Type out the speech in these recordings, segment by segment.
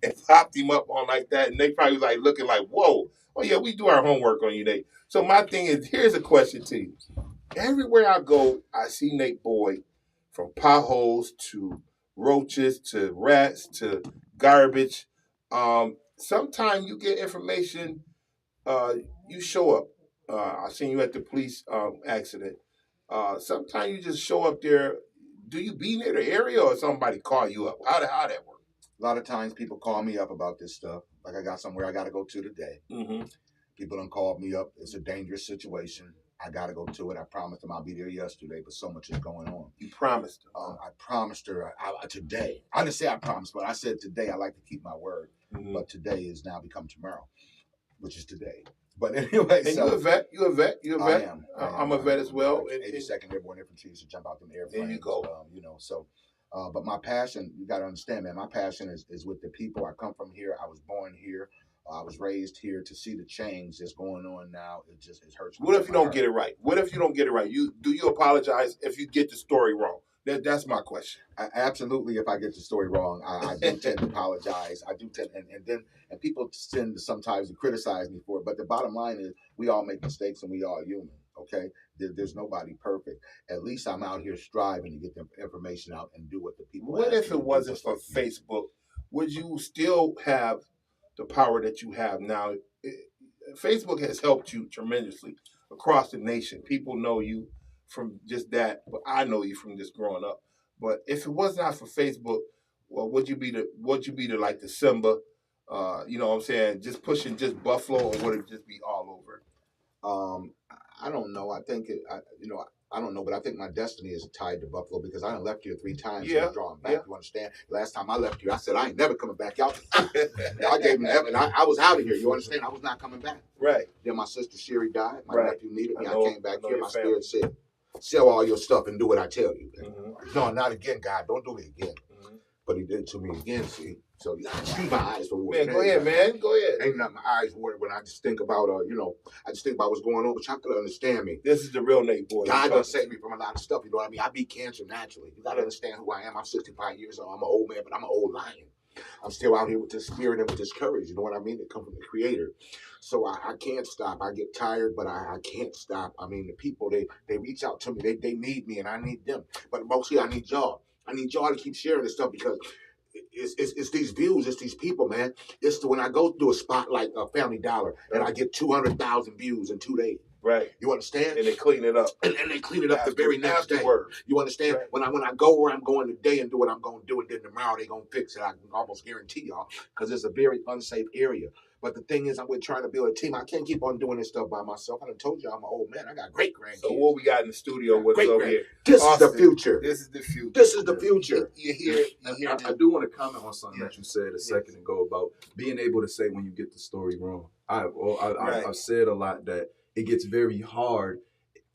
and popped him up on like that. And they probably was like looking like, whoa, oh yeah, we do our homework on you, Nate. So my thing is, here's a question to you. Everywhere I go, I see Nate Boyd, from potholes to roaches to rats to garbage. Sometimes you get information, you show up. I seen you at the police accident. Sometimes you just show up there. Do you be near the area or somebody call you up? How that work? A lot of times people call me up about this stuff. Like I got somewhere I got to go to today. Mm-hmm. People done called me up. It's a dangerous situation. I got to go to it. I promised them I'll be there yesterday, but so much is going on. You promised her. I promised her today. I didn't say I promised, but I said today. I like to keep my word. Mm-hmm. But today is now become tomorrow, which is today. But anyway, and so, you a vet? You a vet? You a vet? I am. I'm a vet as well. 82nd Airborne Infantry used to jump out them airplanes. There you go. But my passion, you got to understand, man, my passion is with the people. I come from here. I was born here. I was raised here. To see the change that's going on now, it hurts. What if you don't get it right? What if you don't get it right? You apologize if you get the story wrong? That's my question. Absolutely. If I get the story wrong, I do tend to apologize. I do tend, and people tend to sometimes criticize me for it. But the bottom line is, we all make mistakes and we all human. Okay, there's nobody perfect. At least I'm out here striving to get the information out and do what the people. What if it wasn't for Facebook? Would you still have the power that you have now? Facebook has helped you tremendously across the nation. People know you from just that, but I know you from just growing up. But if it was not for Facebook, well, would you be the like the Simba? You know what I'm saying? Just pushing just Buffalo, or would it just be all over? I don't know. I think I don't know, but I think my destiny is tied to Buffalo because I done left here 3 times. Yeah. And drawing back. Yeah. You understand? Last time I left here, I said I ain't never coming back out. I gave him heaven. I was out of here. You understand? I was not coming back. Right. Then my sister Sherry died. My right. nephew needed me. I came back here. My family. Spirit said, "Sell all your stuff and do what I tell you." Mm-hmm. No, not again, God. Don't do it again. Mm-hmm. But he did it to me again. See. So you gotta see my eyes for water. Man, go ahead, man. Go ahead. Ain't not my eyes water when I just think about I just think about what's going on, but y'all could understand me. This is the real Nate Boyd. God done saved me from a lot of stuff, you know what I mean? I beat cancer naturally. You gotta understand who I am. I'm 65 years old. I'm an old man, but I'm an old lion. I'm still out here with this spirit and with this courage, you know what I mean? That come from the creator. So I can't stop. I get tired, but I can't stop. I mean, the people, they reach out to me. They need me and I need them. But mostly I need y'all. I need y'all to keep sharing this stuff because it's these views, it's these people, man. It's when I go to a spot like Family Dollar and I get 200,000 views in 2 days. Right. You understand? And they clean it up. And they clean it up the very next day. You understand? Right. When I go where I'm going today and do what I'm going to do, and then tomorrow they're going to fix it, I can almost guarantee y'all, because it's a very unsafe area. But the thing is, we're trying to build a team. I can't keep on doing this stuff by myself. I done told you I'm an old man. I got great grandkids. So what we got in the studio with us over here? This is the future. This is the future. This is the future. You hear? I do want to comment on something that you said a second ago about being able to say when you get the story wrong. I've said a lot that it gets very hard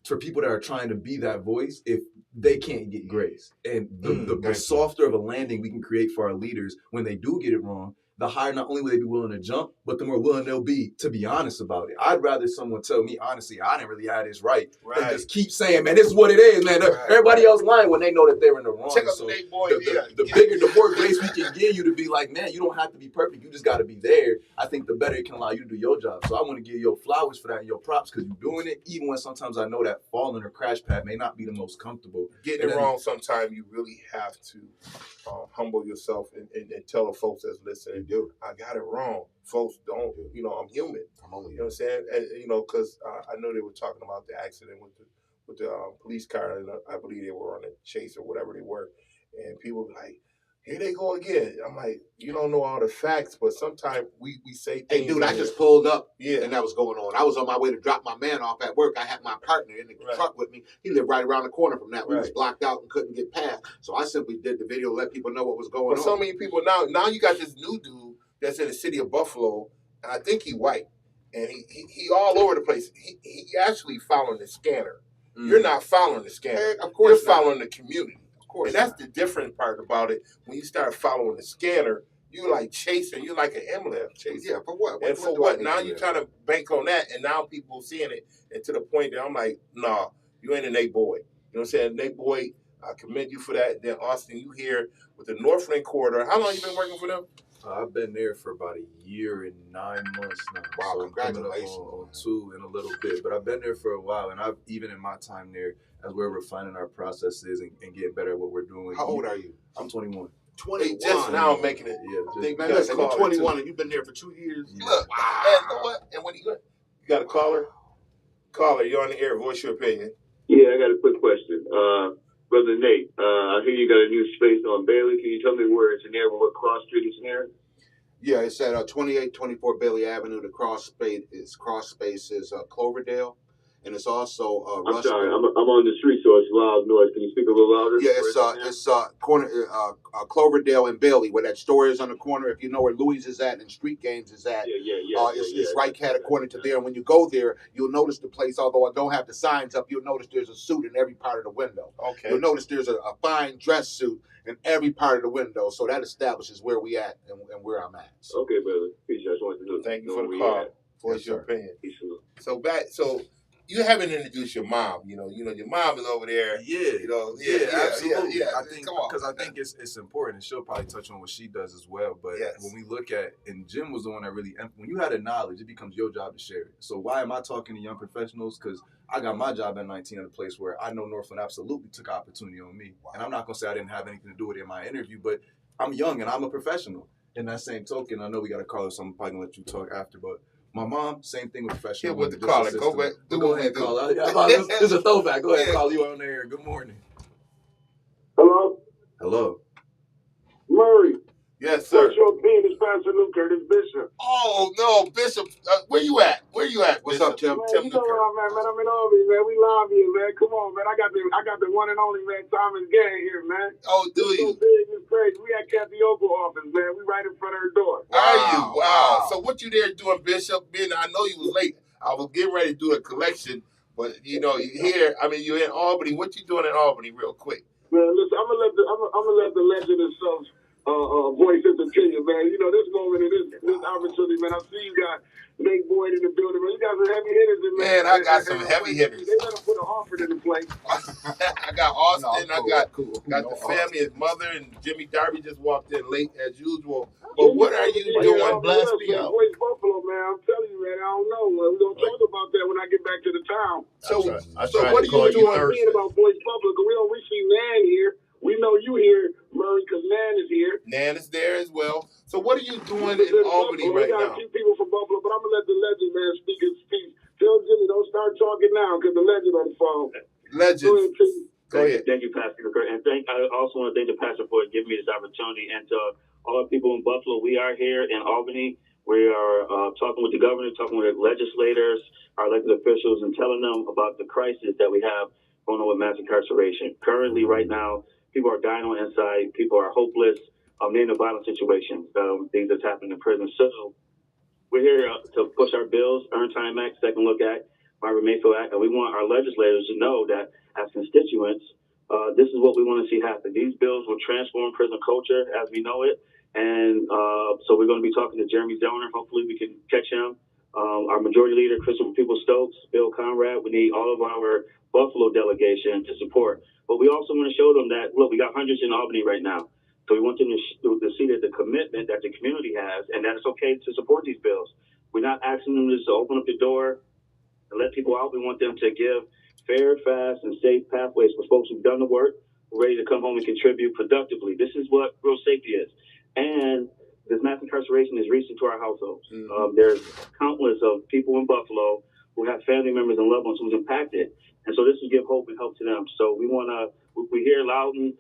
for people that are trying to be that voice if they can't get grace. And the softer of a landing we can create for our leaders when they do get it wrong, the higher not only will they be willing to jump, but the more willing they'll be to be honest about it. I'd rather someone tell me, honestly, I didn't really have this right. And just keep saying, man, this is what it is, man. Everybody else lying when they know that they're in the wrong. Check out the Nate Boyd. The more grace we can give you to be like, man, you don't have to be perfect. You just got to be there. I think the better it can allow you to do your job. So I want to give your flowers for that and your props because you're doing it, even when sometimes I know that falling or crash pad may not be the most comfortable. Getting it wrong sometimes you really have to humble yourself and tell the folks that's listening, dude, I got it wrong. Folks don't, I'm human. I'm only, you know what I'm saying? And, because I know they were talking about the accident with the police car, and I believe they were on a chase or whatever they were, and people were like, here they go again. I'm like, you don't know all the facts, but sometimes we say things. Hey, dude, I just pulled up, and that was going on. I was on my way to drop my man off at work. I had my partner in the truck with me. He lived right around the corner from that. We was blocked out and couldn't get past. So I simply did the video, let people know what was going on. So many people now you got this new dude that's in the city of Buffalo, and I think he white, and he all over the place. He actually following the scanner. You're not following the scanner. Of course, you're following the community. And that's the different part about it. When you start following the scanner, you're like chasing. You're like an MLF chaser. Yeah, for what? And for what? Now you're trying to bank on that, and now people seeing it, and to the point that I'm like, nah, you ain't a Nate Boyd. You know what I'm saying? Nate Boyd, I commend you for that. And then Austin, you here with the Northland Corridor. How long you been working for them? I've been there for about a year and 9 months now. Wow, so congratulations. I'm coming up on 2 in a little bit. But I've been there for a while, and I've even in my time there, as we're refining our processes and getting better at what we're doing. How old are you? I'm 21. 21. Just now making it. Yeah, I think Man, you got listen, a you're caller, 21 too. and you've been there for 2 years. Yeah. Look, and know what? And when you got a caller? Caller, you're on the air. Voice your opinion. Yeah, I got a quick question. Brother Nate, I hear you got a new space on Bailey. Can you tell me where it's near, what cross street it's near? Yeah, it's at 2824 Bailey Avenue. The cross space is Cloverdale, and it's also I'm Russell. sorry, I'm on the street, so it's loud noise. Can you speak a little louder? Yeah, it's corner Cloverdale and Bailey, where that store is on the corner. If you know where Louis is at and Street Games is at, it's right cat according to there. And when you go there, you'll notice the place. Although I don't have the signs up, you'll notice there's a suit in every part of the window. Okay. You'll notice there's a fine dress suit in every part of the window. So that establishes where we at and where I'm at. So. Okay, brother. Peace. I just wanted to know. Thank you know for the where call. you at. Voice Yes, your sir. opinion. Peace. So you haven't introduced your mom. You know, your mom is over there. Yeah, You know, absolutely. yeah. I think Come on. because I think it's important, and she'll probably touch on what she does as well. But Yes. when we look at, and Jim was the one that really, when you had a knowledge, it becomes your job to share it. So why am I talking to young professionals? Because I got my job at 19 at a place where I know Northland absolutely took opportunity on me, and I'm not gonna say I didn't have anything to do with it in my interview, but I'm young and I'm a professional. In that same token, I know we got a caller, so I'm probably gonna let you talk after, but. My mom, same thing with professional. Here with women, the just caller. a Go system. back. Do Go what we ahead, do. caller. This is a throwback. Go ahead, Yeah. caller. You on there. Good morning. Hello? Hello. Murray. Yes, sir. What's your opinion? It's Pastor Luke Curtis Bishop. Oh no, Bishop. Where you at? What's up, Tim? Man, Tim you know Luker. where I'm at, man. I'm in Albany, man. We love you, man. Come on, man. I got the one and only, man, Thomas Gang here, man. Oh, do It's so you? big, it's crazy. We at Kathy Ogle office, man. We right in front of her door. Are you? Wow. Wow. So what you there doing, Bishop? I know you was late. I was getting ready to do a collection, but you here. I mean, you're in Albany. What you doing in Albany, real quick? Man, listen, I'm gonna let the legend himself voice his opinion, man. You know, this moment and this opportunity, man. I see you got Nate Boyd in the building, man. You got some heavy hitters in there. Man, I got some heavy hitters. They better put an offer in the place. I got Austin. No, I got cool. the family. His mother and Jimmy Darby just walked in late as usual. But what are you doing? Bless me up. Voice Buffalo, man. I'm telling you, man. I don't know. We're gonna talk about that when I get back to the town. So I what tried are to call you you doing? Thursday. About Voice Buffalo, because we see Nan here. We know you here, Murray, because Nan is here. Nan is there as well. So what are you doing in Albany Buffalo. right We got now? a few people from Buffalo, but I'm gonna let the legend, man, speak his speech. Tell Jimmy, don't start talking now, because the legend on the phone. Legends. Go ahead, Jimmy. Go ahead. Thank you, Pastor Kirk. And I also want to thank the pastor for giving me this opportunity. And to all the people in Buffalo, we are here in Albany. We are talking with the governor, talking with legislators, our elected officials, and telling them about the crisis that we have going on with mass incarceration. Currently, right now, people are dying on the inside. People are hopeless. In a violent situation, things that's happening in prison. So we're here to push our bills, Earn Time Act, Second Look Act, Margaret Mayfield Act, and we want our legislators to know that as constituents, this is what we want to see happen. These bills will transform prison culture as we know it. And so we're going to be talking to Jeremy Zellner. Hopefully we can catch him. Our majority leader, Christopher People-Stokes, Bill Conrad. We need all of our Buffalo delegation to support. But we also want to show them that, look, we got hundreds in Albany right now. So we want them to see that the commitment that the community has and that it's okay to support these bills. We're not asking them just to open up the door and let people out. We want them to give fair, fast, and safe pathways for folks who've done the work, who are ready to come home and contribute productively. This is what real safety is. And this mass incarceration is reaching to our households. There's countless of people in Buffalo who have family members and loved ones who's impacted. And so this will give hope and help to them. So we want to, we hear loud and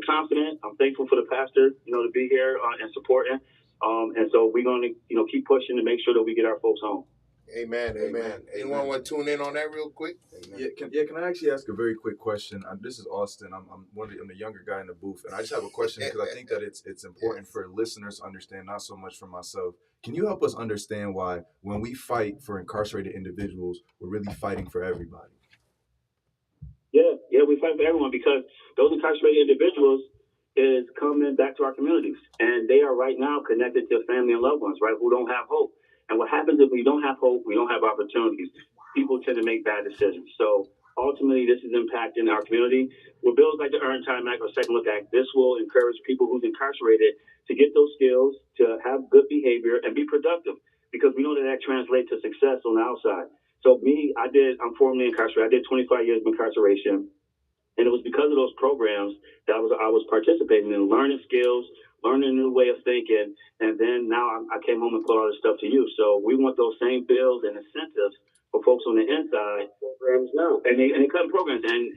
confident. I'm thankful for the pastor, to be here and supporting. And so we're going to, keep pushing to make sure that we get our folks home. Amen. Anyone want to tune in on that real quick? Yeah, can I actually ask a very quick question? This is Austin. I'm the younger guy in the booth, and I just have a question because I think that it's important for listeners to understand, not so much for myself. Can you help us understand why, when we fight for incarcerated individuals, we're really fighting for everybody? Yeah, we fight for everyone because those incarcerated individuals is coming back to our communities, and they are right now connected to family and loved ones, right, who don't have hope. And what happens if we don't have hope, we don't have opportunities. People tend to make bad decisions. So ultimately this is impacting our community. With bills like the Earned Time Act or Second Look Act, this will encourage people who's incarcerated to get those skills, to have good behavior, and be productive, because we know that translates to success on the outside. So I'm formerly incarcerated. I did 25 years of incarceration. And it was because of those programs that I was participating in, learning skills, learning a new way of thinking. And then now I came home and put all this stuff to use. So we want those same bills and incentives for folks on the inside. Programs now. And they cut programs. And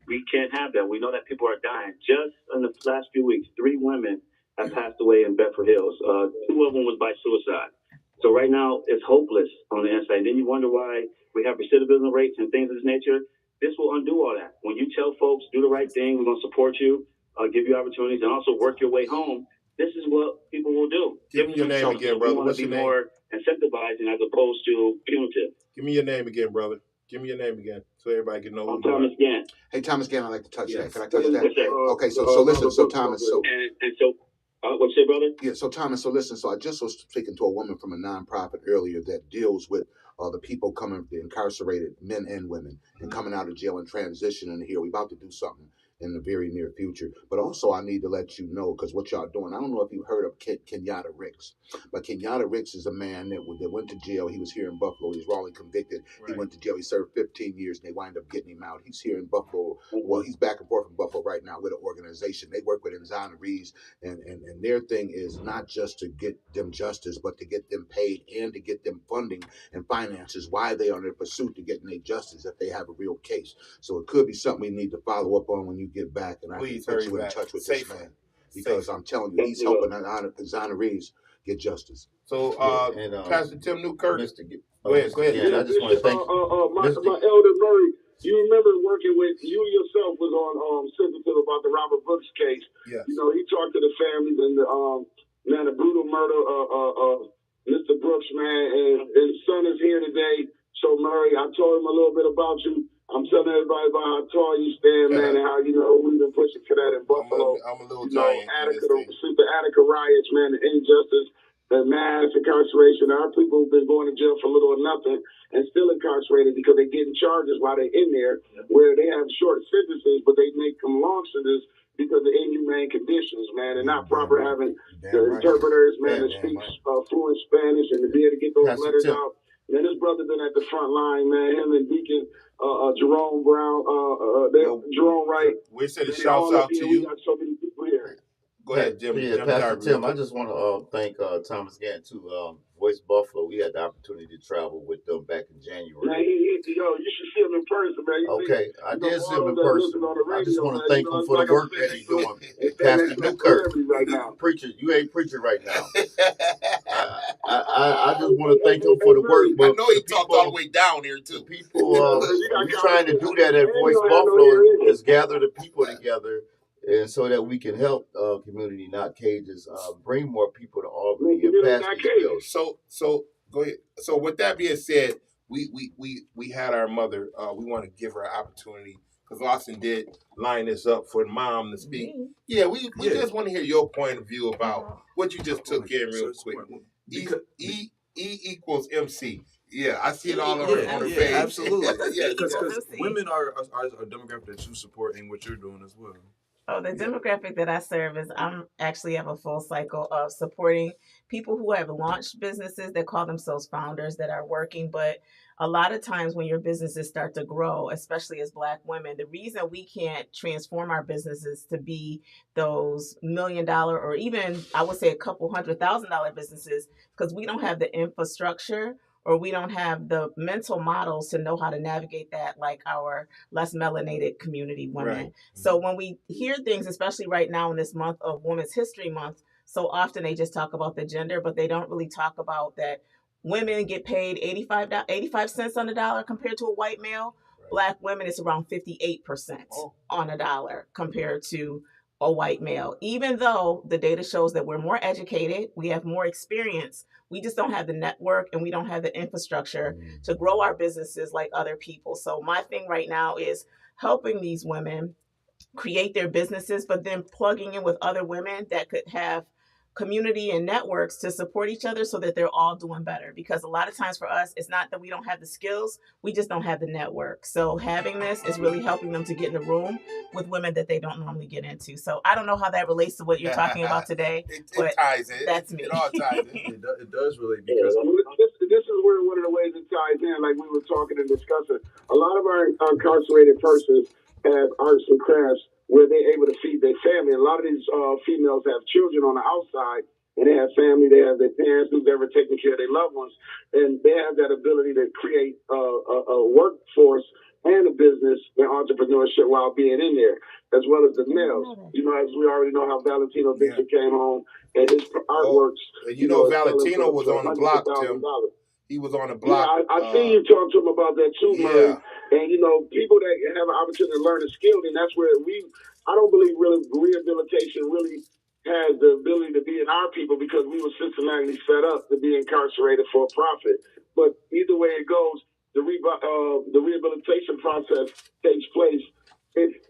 we can't have that. We know that people are dying. Just in the last few weeks, 3 women have passed away in Bedford Hills. 2 of them was by suicide. So right now it's hopeless on the inside. And then you wonder why we have recidivism rates and things of this nature. This will undo all that. When you tell folks, do the right thing, we're going to support you, give you opportunities, and also work your way home, this is what people will do. Give me your name again, brother. We want to be more incentivizing as opposed to punitive. Give me your name again, brother. Give me your name again so everybody can know who I'm you are. Thomas Gant. Hey, Thomas Gann, I'd like to touch Yes. that. Can I touch that? Yes, sir. Okay, so listen, so Thomas, so And so, what you say, brother? yeah, so Thomas, so listen, so I just was speaking to a woman from a nonprofit earlier that deals with the people coming, the incarcerated men and women, and coming out of jail and transitioning here. We're about to do something in the very near future. But also, I need to let you know, because what y'all doing, I don't know if you heard of Kenyatta Ricks, but Kenyatta Ricks is a man that went to jail. He was here in Buffalo. He's wrongly convicted. Right. He went to jail. He served 15 years, and they wind up getting him out. He's here in Buffalo. Well, he's back and forth from Buffalo right now with an organization. They work with Nzana Reeves, and their thing is not just to get them justice, but to get them paid and to get them funding and finances while they are in their pursuit to getting their justice if they have a real case. So it could be something we need to follow up on when you get back, and I can put you in touch with this man, because I'm telling you, he's helping Nzana Reeves get justice. So, Pastor Tim Newkirk, go ahead. Yeah, I just want to thank my elder Murray. You remember working with you yourself was on sensitive about the Robert Brooks case. Yes. You know, he talked to the families and the brutal murder of Mr. Brooks, man, and his son is here today. So Murray, I told him a little bit about you. I'm telling everybody about how tall you stand, man, and how, you know, we've been pushing for that in Buffalo. I'm a little giant. Since the Attica riots, man, the injustice, the mass incarceration. Our people have been going to jail for little or nothing and still incarcerated because they're getting charges while they're in there, where they have short sentences, but they make them long sentences because of inhumane conditions, man, and not proper having the interpreters, man, that speak fluent Spanish and to be able to get those letters out. Man, this brother been at the front line, man. Him and Deacon Jerome Brown, Jerome Wright. We said shouts out to you. We got so many people here. Go ahead, Jim. Yeah, Pastor Tim, I just want to thank Thomas Gant too. Voice Buffalo, we had the opportunity to travel with them back in January. Man, you should see him in person, man. Okay, I did see him in person. I just want to thank him for the work that he's doing. Pastor Newkirk, preacher, you ain't preaching right now. I just want to thank him for the work. But I know he talked all the way down here too. People, we're trying to do that at Voice Buffalo, is gather the people together, and so that we can help community, not cages, bring more people to Albany and pass these bills. So go ahead. So with that being said, we had our mother. We want to give her an opportunity because Austin did line this up for Mom to speak. Yeah, we just want to hear your point of view about what you just took in real quick. E equals MC. Yeah, I see it all on her page. Absolutely. Because women are a demographic that you support in what you're doing as well. Oh, the demographic that I serve is I'm actually have a full cycle of supporting people who have launched businesses that call themselves founders that are working. But a lot of times when your businesses start to grow, especially as Black women, the reason we can't transform our businesses to be those $1 million or even, I would say, a couple $100,000 businesses, because we don't have the infrastructure or we don't have the mental models to know how to navigate that like our less melanated community women. Right. So when we hear things, especially right now in this month of Women's History Month, so often they just talk about the gender, but they don't really talk about that women get paid 85 cents on the dollar compared to a white male. Right. Black women, it's around 58% on a dollar compared to a white male. Even though the data shows that we're more educated, we have more experience, we just don't have the network and we don't have the infrastructure to grow our businesses like other people. So my thing right now is helping these women create their businesses, but then plugging in with other women that could have community and networks to support each other so that they're all doing better. Because a lot of times for us, it's not that we don't have the skills, we just don't have the network. So having this is really helping them to get in the room with women that they don't normally get into. So I don't know how that relates to what you're talking about today. It ties in. That's me. It all ties in. It does relate because this is where one of the ways it ties in, like we were talking and discussing. A lot of our incarcerated persons have arts and crafts where they're able to feed their family. A lot of these females have children on the outside, and they have family, they have their parents who's ever taking care of their loved ones, and they have that ability to create a workforce and a business and entrepreneurship while being in there, as well as the males. You know, as we already know how Valentino Dixon came home, and his artworks. And you know Valentino was on the block, Tim. He was on the block. Yeah, I seen you talk to him about that too, Murray. And, you know, people that have an opportunity to learn a skill, and that's where I don't believe really rehabilitation really has the ability to be in our people because we were systematically set up to be incarcerated for a profit. But either way it goes, the rehabilitation process takes place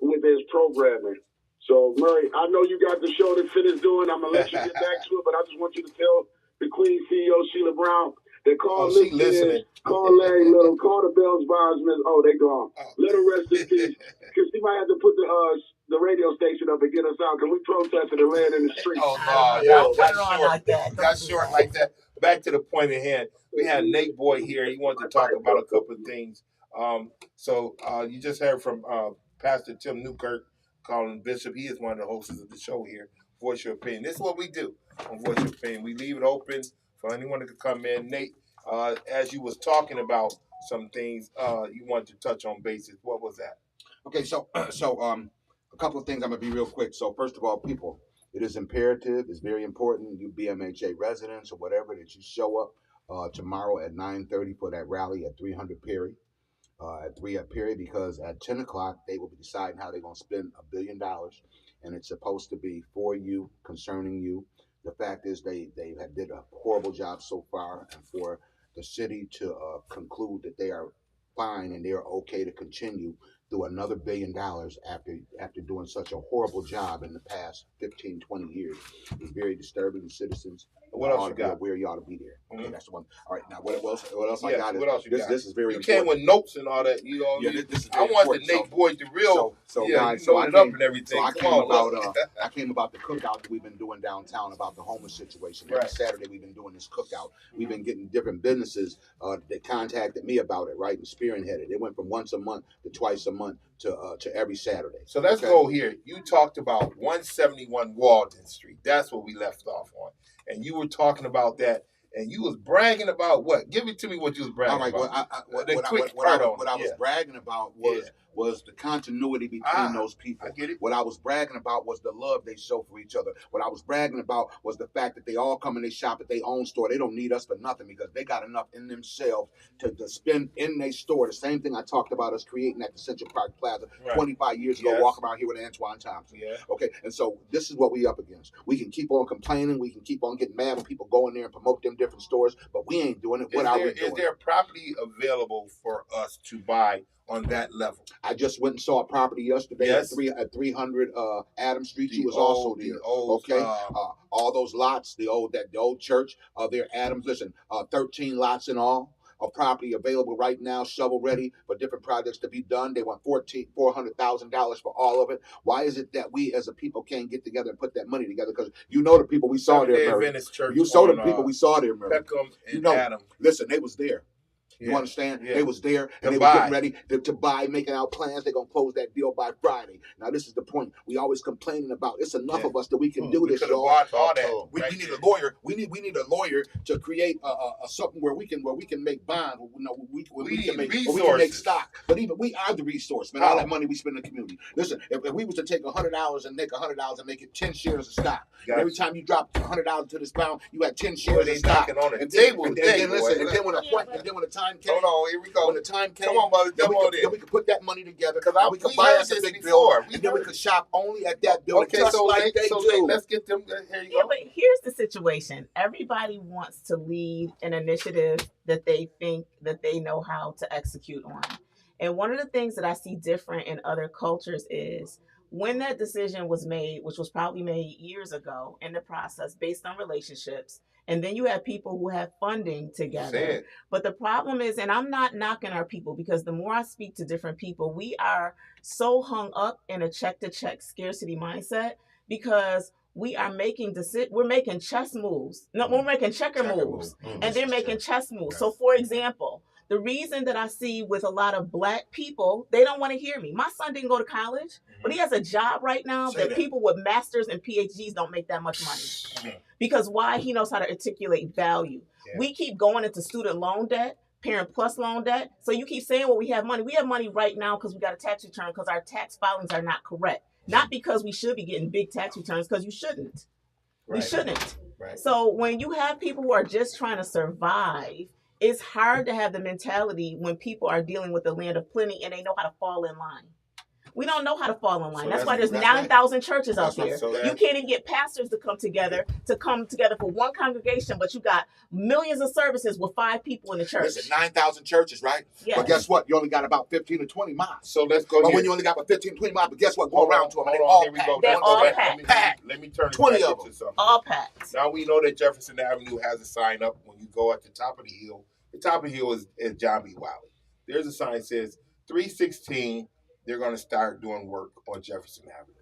with his programming. So, Murray, I know you got the show to finish doing. I'm going to let you get back to it, but I just want you to tell the Queen CEO, Sheila Brown, they call listening. Call Larry Little, call the Bells Bosman. Oh, they gone. Let her rest in peace. Because she might have to put the radio station up and get us out because we protested and laying in the street. Oh, no. That's short like that. Back to the point at hand. We had Nate Boyd here. He wanted to talk about a couple of things. So you just heard from Pastor Tim Newkirk, calling Bishop. He is one of the hosts of the show here, Voice Your Opinion. This is what we do on Voice Your Opinion. We leave it open for anyone that could come in. Nate, as you was talking about some things, you wanted to touch on basis. What was that? Okay, so a couple of things. I'm gonna be real quick. So first of all, people, it is imperative. It's very important. You BMHA residents or whatever that you show up tomorrow at 9:30 for that rally at 300 Perry. At 3 at Perry, because at 10 o'clock they will be deciding how they're gonna spend $1 billion, and it's supposed to be for you, concerning you. The fact is they did a horrible job so far, and for the city to conclude that they are fine and they're okay to continue through another $1 billion after doing such a horrible job in the past 15, 20 years is very disturbing to citizens. What else you got? Where you ought to be there. Okay, Mm-hmm. that's the one. All right, now what else I got is what else you got? This is very you important. came with notes and all that. You know, this is I want the Nate Boyd, the real. Guys, so I came, and everything. So I came about the cookout that we've been doing downtown about the homeless situation. Every Saturday we've been doing this cookout. We've been getting different businesses that contacted me about it, right, and spearheaded. It went from once a month to twice a month to every Saturday. So let's go here. You talked about 171 Walden Street. That's what we left off on. And you were talking about that, and you was bragging about what? Give it to me what you was bragging about. All right, what I was bragging about was the continuity between those people. I get it. What I was bragging about was the love they show for each other. What I was bragging about was the fact that they all come and they shop at their own store. They don't need us for nothing because they got enough in themselves to spend in their store. The same thing I talked about us creating at the Central Park Plaza 25 years ago, walking around here with Antoine Thompson. Yeah. Okay, and so this is what we up against. We can keep on complaining. We can keep on getting mad when people go in there and promote them different stores, but we ain't doing it. What are we doing? Is there property available for us to buy on that level? I just went and saw a property yesterday at 300 Adams Street. You was also there. All those lots, the old church, there Adams. Listen, 13 lots in all of property available right now, shovel ready for different projects to be done. They want $400,000 for all of it. Why is it that we as a people can't get together and put that money together? Because you know the people we saw there, Mary. You saw the people we saw there, Mary. Peckham and Adam. Listen, they was there. You understand? They was there and they were getting ready to buy, making out plans. They're going to close that deal by Friday. Now, this is the point. We always complaining about it's enough of us that we can do this, y'all. We need a lawyer. We need a lawyer to create something where we can make bonds. We can make stock. But even we are the resource, man. All that money we spend in the community. Listen, if we was to take $100 and make $100 and make it 10 shares of stock. Every time you drop $100 to this pound, you had 10 shares of stock. And then when the time came. Hold on, here we go. When the time came, come on, brother, then we could put that money together. Because we could buy us a big building, and then we could shop only at that building. Okay, so let's get them. Here you go. But here's the situation. Everybody wants to lead an initiative that they think that they know how to execute on. And one of the things that I see different in other cultures is when that decision was made, which was probably made years ago in the process based on relationships, and then you have people who have funding together. But the problem is, and I'm not knocking our people, because the more I speak to different people, we are so hung up in a check-to-check scarcity mindset because we're making chess moves. No, we're making checker moves, and they're making chess moves. So, for example, the reason that I see with a lot of Black people, they don't want to hear me. My son didn't go to college, but he has a job right now that people with masters and PhDs don't make that much money. Because why? He knows how to articulate value. We keep going into student loan debt, Parent Plus loan debt. So you keep saying, well, we have money. We have money right now because we got a tax return because our tax filings are not correct. Not because we should be getting big tax returns, because you shouldn't. We shouldn't. So when you have people who are just trying to survive, it's hard to have the mentality when people are dealing with the land of plenty and they know how to fall in line. We don't know how to fall in line. So that's why there's 9,000 churches out there. You can't even get pastors to come together for one congregation, but you got millions of services with 5 people in the church. Listen, 9,000 churches, right? Yes. But guess what? You only got about 15 to 20 miles. So let's go. But when you only got about 15 to 20 miles, but guess what? Go around to them. They're all packed. Let me turn 20 it back of them. into something. All packed. Now we know that Jefferson Avenue has a sign up when you go at the top of the hill. The top of the hill is John B. Wiley. There's a sign that says 316. They're going to start doing work on Jefferson Avenue.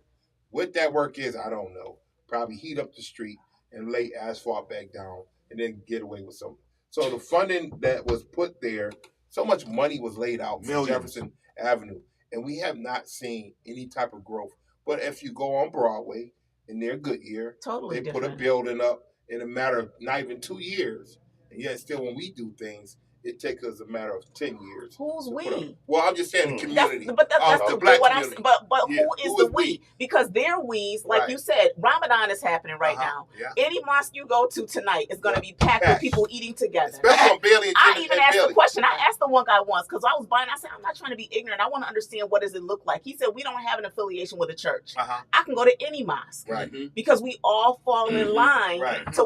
What that work is, I don't know. Probably heat up the street and lay asphalt back down and then get away with something. So the funding that was put there, so much money was laid out for Jefferson Avenue, and we have not seen any type of growth. But if you go on Broadway in their Goodyear, totally they put a building up in a matter of not even 2 years. And yet still when we do things, it takes us a matter of 10 years. Who's we? Well, I'm just saying the community. That's the Black what community. But who is the we? Because they're we's, like you said, Ramadan is happening right now. Yeah. Any mosque you go to tonight is going to be packed with people eating together. Especially on Bailey and I even asked the question. I asked the one guy once, because I was buying. I said, I'm not trying to be ignorant. I want to understand, what does it look like? He said, we don't have an affiliation with a church. I can go to any mosque. Because we all fall in line to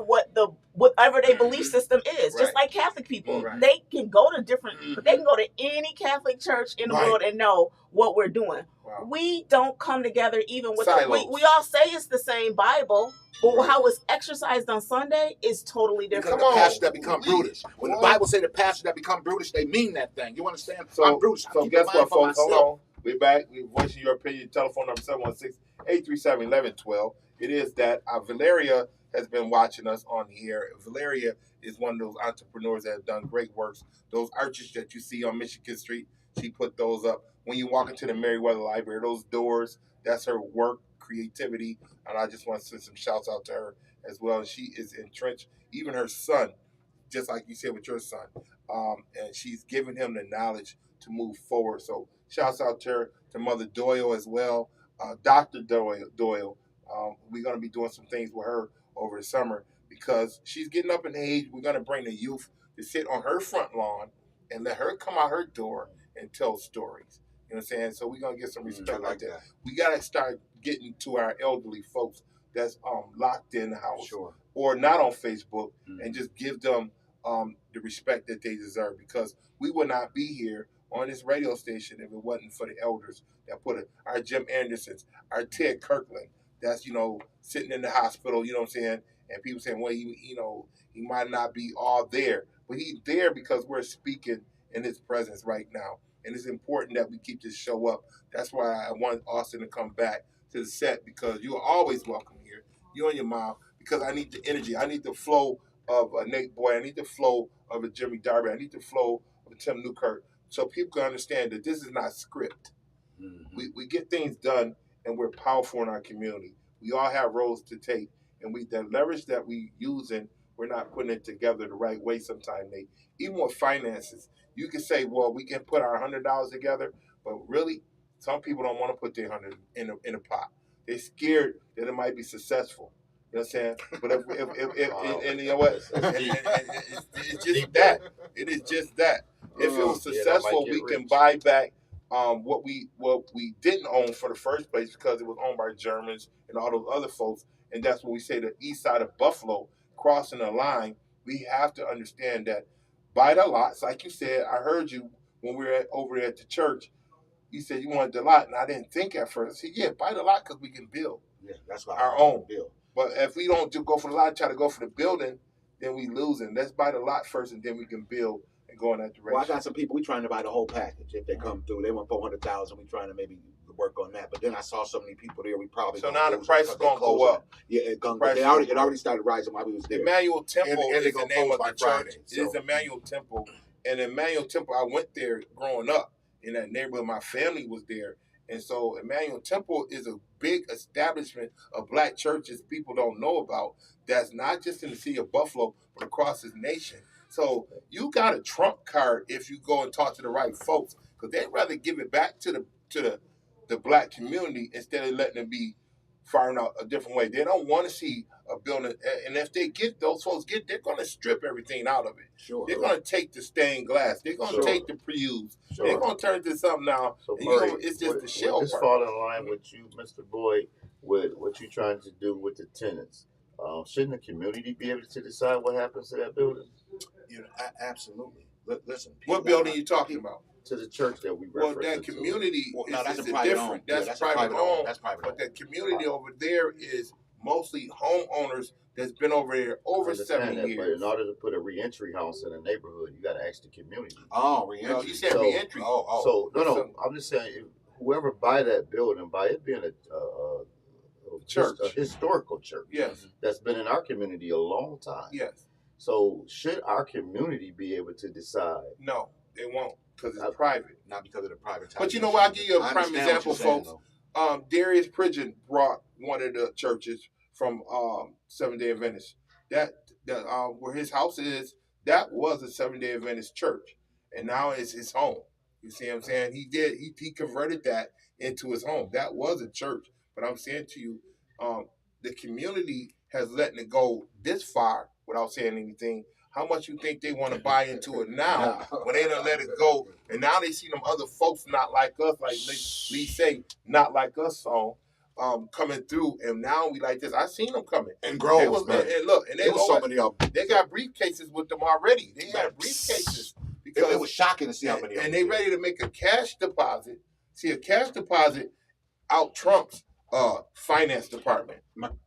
whatever their belief system is. Just like Catholic people. They can go to different, but they can go to any Catholic church in the world and know what we're doing. We don't come together even with we all say it's the same Bible, but how it's exercised on Sunday is totally different. Because the pastors that become brutish. When the Bible say the pastors that become brutish, they mean that thing. You understand? So, I'm brutish. So guess what, folks? Hold on. We're back. We're voicing your opinion. Telephone number 716-837-1112. It is that Valeria has been watching us on here. Valeria is one of those entrepreneurs that have done great works. Those arches that you see on Michigan Street, she put those up. When you walk into the Meriwether Library, those doors, that's her work, creativity, and I just want to send some shouts out to her as well. And she is entrenched, even her son, just like you said with your son, and she's giving him the knowledge to move forward. So shouts out to her, to Mother Doyle as well, Dr. Doyle. We're going to be doing some things with her over the summer because she's getting up in age. We're going to bring the youth to sit on her front lawn and let her come out her door and tell stories. You know what I'm saying? So we're going to get some respect like that. We got to start getting to our elderly folks that's locked in the house or not on Facebook and just give them the respect that they deserve, because we would not be here on this radio station if it wasn't for the elders that put it. Our Jim Andersons, our Ted Kirkland, that's, sitting in the hospital, you know what I'm saying? And people saying, well, he might not be all there, but he's there because we're speaking in his presence right now. And it's important that we keep this show up. That's why I want Austin to come back to the set, because you're always welcome here. You and your mom, because I need the energy. I need the flow of a Nate Boyd. I need the flow of a Jimmy Darby. I need the flow of a Tim Newkirk, so people can understand that this is not script. We get things done, and we're powerful in our community. We all have roles to take, and the leverage that we using, we're not putting it together the right way sometimes, Nate. Even with finances, you can say, well, we can put our $100 together, but really, some people don't want to put their $100 in a pot. They're scared that it might be successful. You know what I'm saying? But if and you know what? It's just that. It is just that. If it was successful, we can buy back what we didn't own for the first place, because it was owned by Germans and all those other folks. And that's when we say the east side of Buffalo crossing the line. We have to understand that buy the lots, like you said. I heard you when we were over there at the church. He said, you wanted the lot, and I didn't think at first. I said, yeah, buy the lot because we can build Yeah, that's why our I own. build. But if we don't just go for the lot, try to go for the building, then we losing. Let's buy the lot first, and then we can build and go in that direction. Well, I got some people. We trying to buy the whole package. If they come through, they want 400,000. We trying to maybe work on that. But then I saw so many people there. We probably so now the price is gonna go up. Yeah, it already started rising while we was there. Emmanuel Temple and is the name of the church. So. It is Emmanuel Temple, and Emmanuel Temple. I went there growing up in that neighborhood. My family was there, and so Emmanuel Temple is a big establishment of black churches people don't know about. That's not just in the city of Buffalo, but across this nation. So you got a trump card if you go and talk to the right folks, because they'd rather give it back to the black community instead of letting them be firing out a different way. They don't want to see a building, and if they get those folks they're going to strip everything out of it. Sure. They're going to take the stained glass. They're going to take the pre-use. Sure. They're going to turn it into something now. So and Murray, it's just the shell would this part. fall in line with you, Mr. Boyd, with what you're trying to do with the tenants? Shouldn't the community be able to decide what happens to that building? Absolutely. Listen. What building are you talking about? To the church that we Well, reference. that community that's is a private different. owned. That's, that's private owned. That's private But owned. the community over there is mostly homeowners that's been over there over 70 But years. in order to put a reentry house in a neighborhood, you got to ask the community. Oh, reentry. No, you said So- reentry. So I'm just saying, if whoever buy that building, by it being a Church. a historical church Yes, that's been in our community a long time. yes. So should our community be able to decide? No, they won't because it's private. Not because of the private. But you know what? I'll give you a I prime understand what example, you're saying, folks. Darius Pridgeon brought one of the churches from Seventh-day Adventist. That where his house is, that was a Seventh-day Adventist church, and now it's his home. You see what I'm saying? He converted that into his home. That was a church, but I'm saying to you, the community has let it go this far without saying anything. How much you think they want to buy into it now when they don't let it go? And now they see them other folks not like us, like Lee say, not like us song, coming through. And now we like this. I seen them coming. And Groves, man. And look, and There was so many of them. they got briefcases with them already. They had briefcases because It was shocking to see how many of them. and they ready to make a cash deposit. See, a cash deposit out trumps finance department.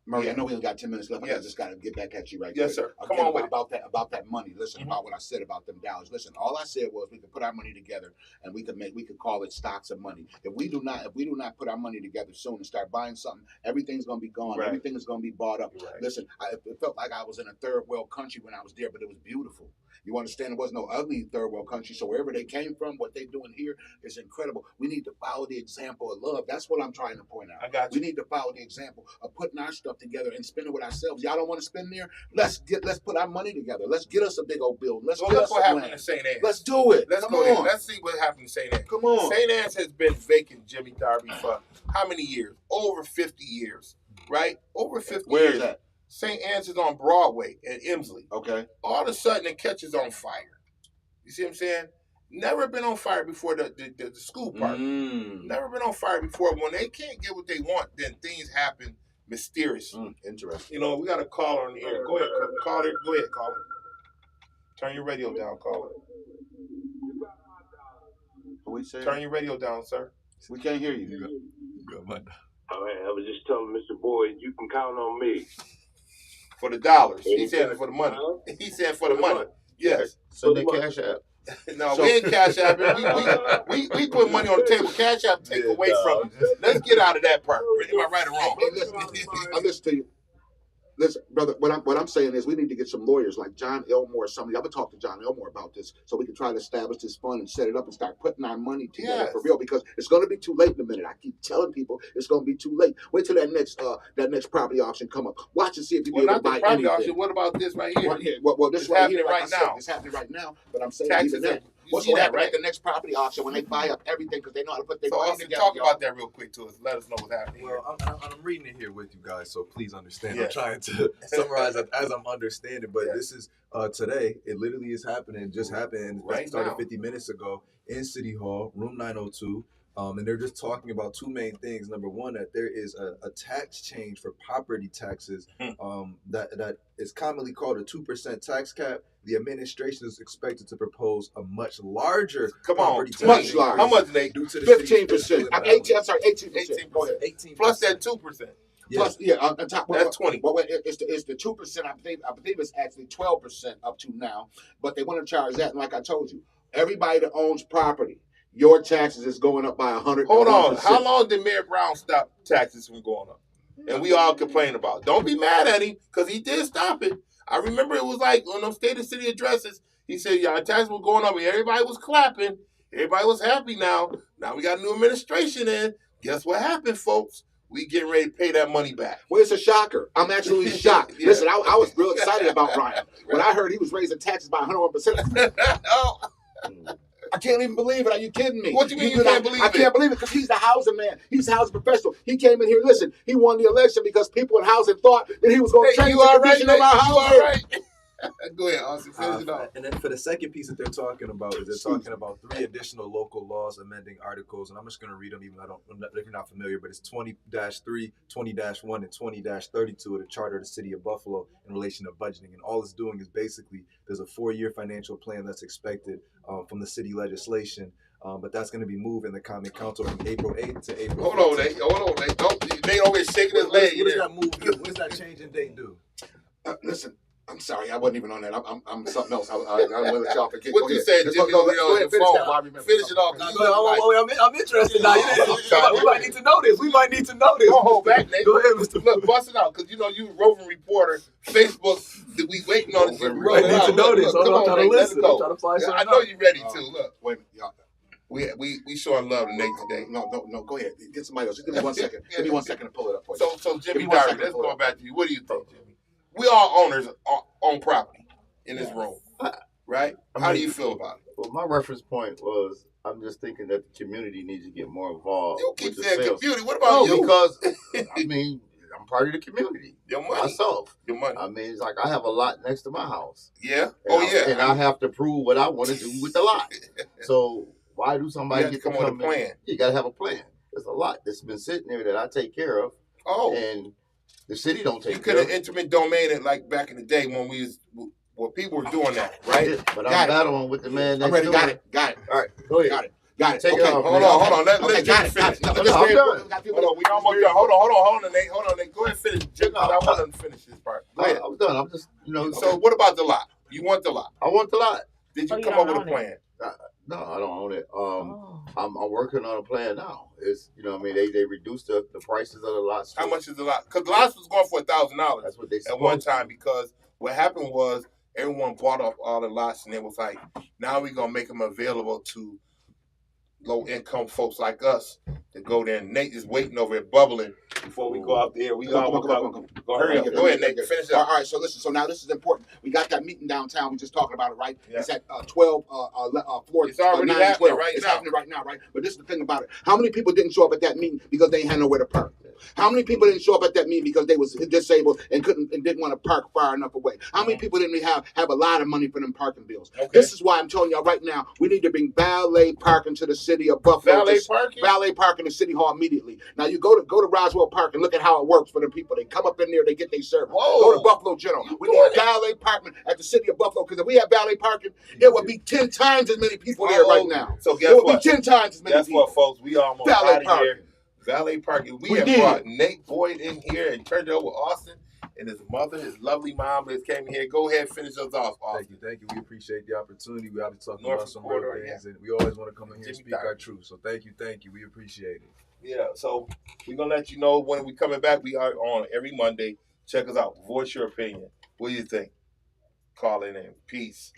Murray, Yeah. I know we only got 10 minutes left. Yes. I just got to get back at you right Yes, quick. sir. Again, Come on with it. about that money. Listen Mhm. about what I said about them dollars. Listen, all I said was we could put our money together and we could call it stocks of money. If we do not put our money together soon and start buying something, everything's gonna be gone. Right. Everything is gonna be bought up. Right. Listen, it felt like I was in a third world country when I was there, but it was beautiful. You understand? There was no ugly third world country. So wherever they came from, what they're doing here is incredible. We need to follow the example of love. That's what I'm trying to point out. I got We you. need to follow the example of putting our stuff together and spending with ourselves. Y'all don't want to spend there? Let's put our money together. Let's get us a big old building. Let's So get look us what some happened land. to St. Anne's. Let's do it. Let's Come go there. on. Let's see what happened to St. Anne's. Come on. St. Anne's has been vacant, Jimmy Darby, for how many years? Over 50 years, right? Over 50 Where years. is that? St. Anne's is on Broadway in Emsley. Okay. All of a sudden, it catches on fire. You see what I'm saying? Never been on fire before the school park. Never been on fire before. When they can't get what they want, then things happen mysteriously. Interesting. You know, we got a caller on the air. Go ahead, caller. Go ahead, caller. Turn your radio down, caller. What we say? Turn your radio down, sir. We can't hear you. Go, man. All right, I was just telling Mr. Boyd, you can count on me. For the dollars. He said for the money. He said for the money. Yes. Send that cash out. No, we ain't cash app. We put money on the table. Cash app take away from it. Let's get out of that part. Am I right or wrong? Hey, listen, I listen to you. Listen, brother, what I'm saying is we need to get some lawyers like John Elmore or somebody. I'm going to talk to John Elmore about this so we can try to establish this fund and set it up and start putting our money together for real, because it's going to be too late in a minute. I keep telling people it's going to be too late. Wait till that next property auction come up. Watch and see if you Well, be able not to the buy property anything. auction. What about this right here? Well, this It's right happening here, like right I said, now. it's happening right now. But I'm saying Taxes. even that. You What's see going to that, happen right? at the next property auction when they buy up everything because they know how to put their So money Austin, together? talk y'all. about that real quick to us. Let us know what's happening here. Well, I'm reading it here with you guys, so please understand. Yeah. I'm trying to summarize it as I'm understanding, but Yeah. this is today. It literally is happening. Just happened. Right It started now. 50 minutes ago in City Hall, room 902. And they're just talking about two main things. Number one, that there is a tax change for property taxes that is commonly called a 2% tax cap. The administration is expected to propose a much larger property tax. Much larger. How much, Nate? 15%. I'm 18. I'm sorry, 18%. Go ahead. 18%. Plus that 2%. Plus, on top. That's 20. Well, it's the 2%. I believe it's actually 12% up to now. But they want to charge that. And like I told you, everybody that owns property, your taxes is going up by 100%. Hold on. How long did Mayor Brown stop taxes from going up? And we all complain about it. Don't be mad at him, because he did stop it. I remember it was like on those State of City addresses, he said, yeah, taxes were going up, and everybody was clapping. Everybody was happy now. Now we got a new administration in. Guess what happened, folks? We getting ready to pay that money back. Well, it's a shocker. I'm absolutely shocked. Yeah. Listen, I was real excited about Ryan. When I heard he was raising taxes by 101%. Oh. I can't even believe it. Are you kidding me? What do you mean you can't believe it? I can't believe it because he's the housing man. He's the housing professional. He came in here. Listen, he won the election because people in housing thought that he was going to change the condition of our housing. All right. Go ahead, Austin. Finish it off. And then for the second piece that they're talking about is they're talking about 3 additional local laws amending articles, and I'm just going to read them even if you're not familiar, but it's 20-3, 20-1, and 20-32 of the Charter of the City of Buffalo in relation to budgeting. And all it's doing is basically there's a 4-year financial plan that's expected from the city legislation, but that's going to be moved in the Common Council from April 8th to April 15th. Hold on, Nate. Nate always shaking his leg. What does that move do? What does that change in date do? Listen. I'm sorry, I wasn't even on that. I'm something else. I'm going to let y'all forget. What you said, Jimmy, go ahead, finish it off. I'm interested now. We might need to know this. Don't hold back, Nate. Go ahead, Mr. Look, bust it out, because you a roving reporter. Facebook, we waiting on it. I need to know this. I'm trying to listen. I'm trying to find something. I know you're ready to. Look. Wait a minute, y'all. We showing love to Nate today. No. Go ahead. Get somebody else. Just give me 1 second. Give me 1 second to pull it up for you. So Jimmy Diary, let's go back to you. What do you think, Jimmy? We all owners own property in this room, right? How do you feel about it? Well, my reference point was I'm just thinking that the community needs to get more involved. You keep with the saying sales. community. What about you? Because I'm part of the community. Your money. Myself. Your money. I mean, it's like I have a lot next to my house. Yeah. And I have to prove what I want to do with the lot. So why do somebody get to come with a plan? You got to have a plan. There's a lot that's been sitting there that I take care of. Oh. And the city don't take care of. You could have intimate domain it like back in the day when people were doing that, right? But I'm battling with the man that's ready. doing Got it. All right, go ahead. Got it. Take okay. it off. Hold on. Let's got finish. it. I'm done. Hold on. We almost done. Hold on, Nate. Go ahead and finish. I want to finish this part. Go ahead. I'm done. I'm just, So what about the lot? You want the lot? I want the lot. Did you come up with a plan? No, I don't own it. I'm working on a plan now. It's they reduced the prices of the lots. How much is the lot? Because the lots was going for $1,000. That's what they said at one time. Because what happened was everyone bought off all the lots, and it was like, now we're gonna make them available to low income folks like us to go there. And Nate is waiting over there bubbling before we go out there. Go hurry up. Go ahead, Nate. Finish up. All right. So listen. So now this is important. We got that meeting downtown. We just talking about it, right? Yeah. It's at 12 floor. It's already happening right now. It's happening right now, right? But this is the thing about it. How many people didn't show up at that meeting because they ain't had nowhere to park? How many people didn't show up at that meeting because they was disabled and didn't want to park far enough away? How many people didn't have a lot of money for them parking bills? Okay. This is why I'm telling y'all right now, we need to bring valet parking to the city of Buffalo. Valet parking to City Hall immediately. Now you go to Roswell Park and look at how it works for the people. They come up in there, they get their service. Go to Buffalo General. We need valet parking at the city of Buffalo, because if we have valet parking, it would be 10 times as many people there right now. So guess what? It would be 10 times as many people. Guess what, folks? We almost out of here. Valet parking. We have brought Nate Boyd in here and turned it over to Austin and his mother, his lovely mom, that came here. Go ahead and finish us off, Austin. Thank you. We appreciate the opportunity. We have to talk about some more things, and we always want to come in here and speak our truth. So thank you. We appreciate it. Yeah, so we're going to let you know when we're coming back. We are on every Monday. Check us out. Voice your opinion. What do you think? Call in. Peace.